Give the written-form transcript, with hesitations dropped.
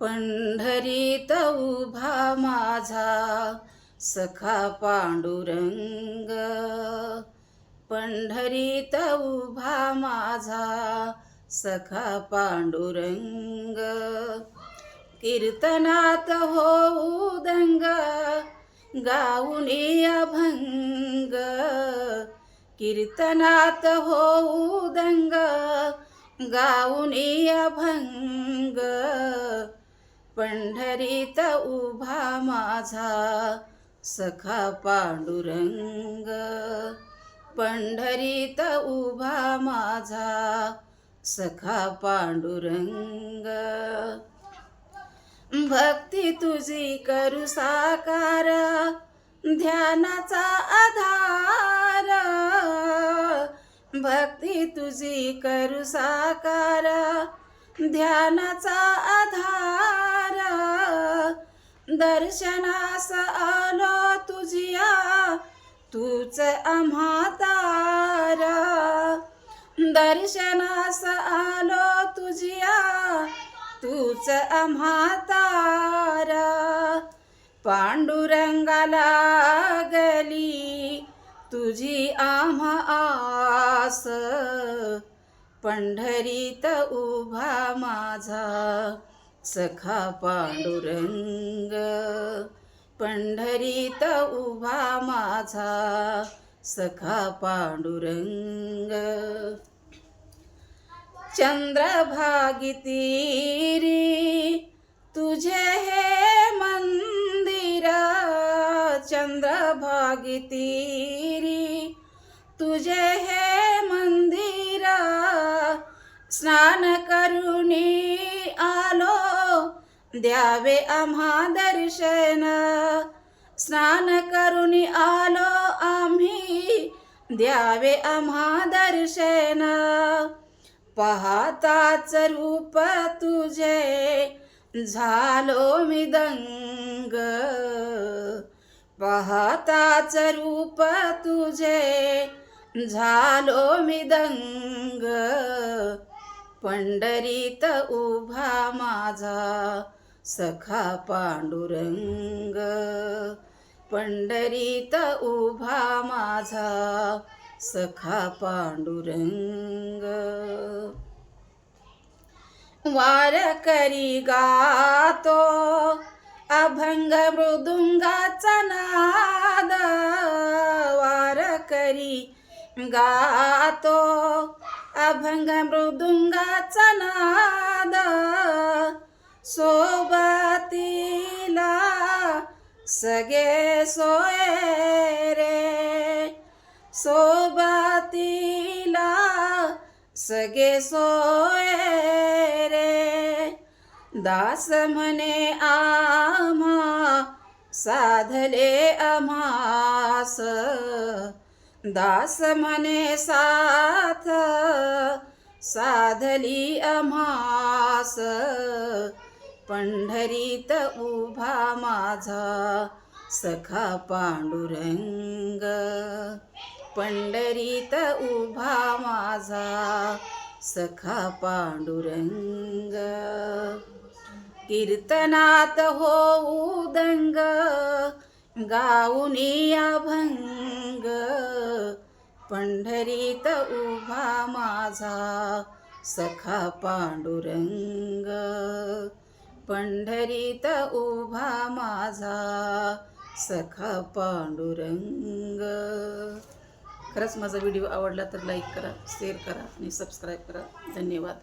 पंढरीत उभा माझा सखा पांडुरंग, पंढरीत उभा माझा सखा पांडुरंग, कीर्तनात होऊ दंग, गाऊनी अभंग, कीर्तनात होऊ दंग, गाऊनी अभंग, पंढरीत उभा माझा सखा पांडुरंग, पंढरीत उभा माझा सखा पांडुरंग, भक्ती तुझी करू साकार, ध्यानाचा आधार, भक्ती तुझी करू साकार, ध्यानाचा आधार, दर्शनास आलो तुझिया तूच आम्हा तारा, दर्शनास आलो तुझिया तूच आम्हा तारा, पांडुरंगाला गली तुझी आम्हा आस, पंढरीत उभा माझा सखा पांडुरंग, पंढरीत उभा माझा सखा पांडुरंग, चंद्रभागी तीरी तुझे हे मंदिर, चंद्रभागी तीरी तुझे हे मंदिर, स्नान करुणी आलो द्यावे आम्हा दर्शन, स्नान करुणी आलो आम्ही द्यावे आम्हा दर्शन, पाहताच रूप तुझे झालो मी दंग, पाहताच रूप तुझे झालो मी दंग, पंढरीत उभा माझा सखा पांडुरंग, पंढरीत उभा माझा सखा पांडुरंग, वारकरी गातो अभंग मृदुंगाचा नाद, वारकरी गातो अभंग मृदुंगाचा नाद, सोबतीला सगळे सोय रे, सोबतीला सगळे सोय रे, दास म्हणे आम्हा साधले आम्हास, दास म्हणे साथ साधली आम्हास, पंढरीत उभा माझा सखा पांडुरंग, पंढरीत उभा माझा सखा पांडुरंग, कीर्तनात होऊ दंग, गाऊनी अभंग, पंढरीत उभा माझा सखा पांडुरंग, पंढरीत उभा माझा सखा पांडुरंग. खरंच माझा व्हिडिओ आवडला तर लाईक करा, शेअर करा आणि सबस्क्राईब करा. धन्यवाद.